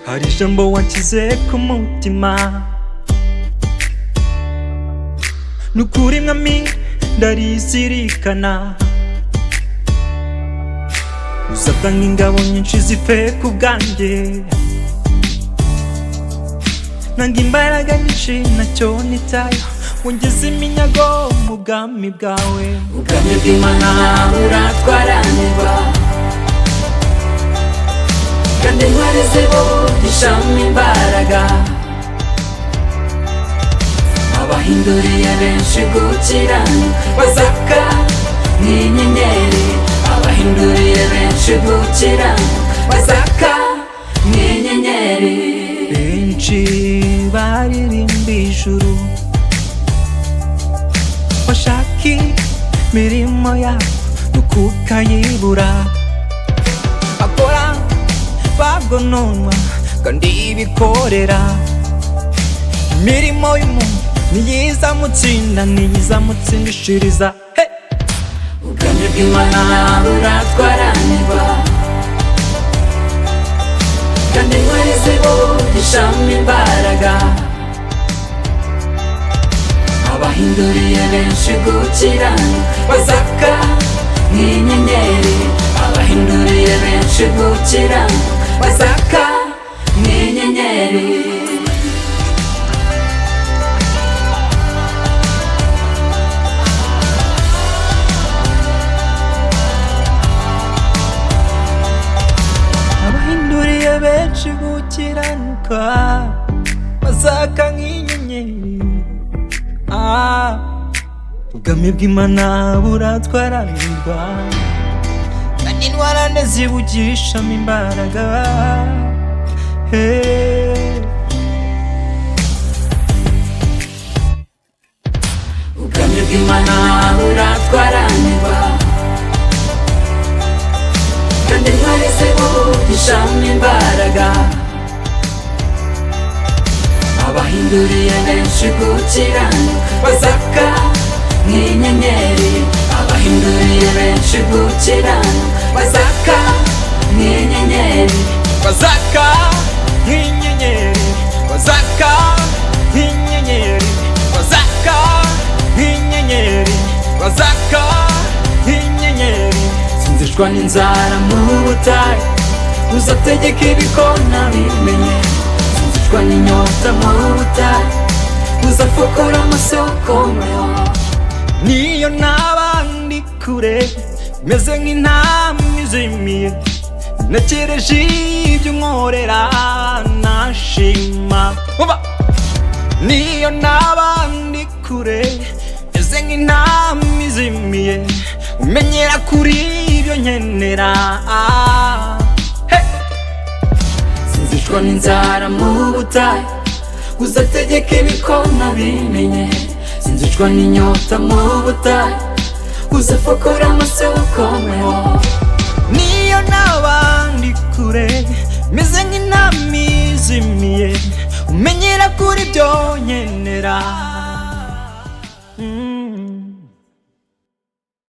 hari ijambo wanshyize ku mutima, nukuri mwami ndarizirikana, uzatanga ingabo nyinshi zipfe ku bwanjye, nanga imbaraga nyinshi nacyo nitayo, wongeze iminyago mu bwami bwawe. ubwami bw'Imana buratwaranirwa, kandi intwari zibo zishamo imbaraga, abahinduriye benshi gukiranuka bazaka nk'inyenyeri, abahinduriye benshi gukiranuka bazaka nk'inyenyeri. Benshi baririmba ijuru, bashaka imirimo yabo nukukayibura, bakora bagononwa kandi bikorera, imirimo y'umuntu niyizamutsinda niyizamutsindishiriza. ubwami bw'Imana buratwaranirwa, kandi intwari zibo zishamo imbaraga, abahinduriye benshi gukiranuka bazaka nk'inyenyeri, abahinduriye benshi gukiranuka bazaka nk'inyenyeri. Abahinduriye benshi gukiranuka bazaka nk'inyenyeri. Ubwami bw'Imana buratwaranirwa, kandi intwarane zibugishamo imbaraga. ubwami bw'Imana buratwaranirwa, kandi intwari zibo zishamo imbaraga, abahinduriye benshi gukiranuka bazaka nk'inyenyeri, abahinduriye benshi gukiranuka bazaka nk'inyenyeri, Bazaka nk'inyenyeri, bazaka nk'inyenyeri, bazaka nk'inyenyeri, bazaka nk'inyenyeri. sinzicwa n'inzara mu butayu, uzategeka ibikona bimenye, sinzicwa n'inyota mu butayu, uzafukura amasoko mayo. Niyo naba ndi kure meze nk'intama izimiye, ntegereje ibyo unkorera nashima. Niyo naba ndi kure meze nk'intama izimiye, umenyera kuri ibyo nkenera. sinzicwa n'inzara mu butayu, uzategeka ibikona bimenye, sinzicwa n'inyota mu butayu, uzafukura amasoko mayo. Niyo naba ndi kure meze nk'intama izimiye, umenyera kuri ibyo nkenera.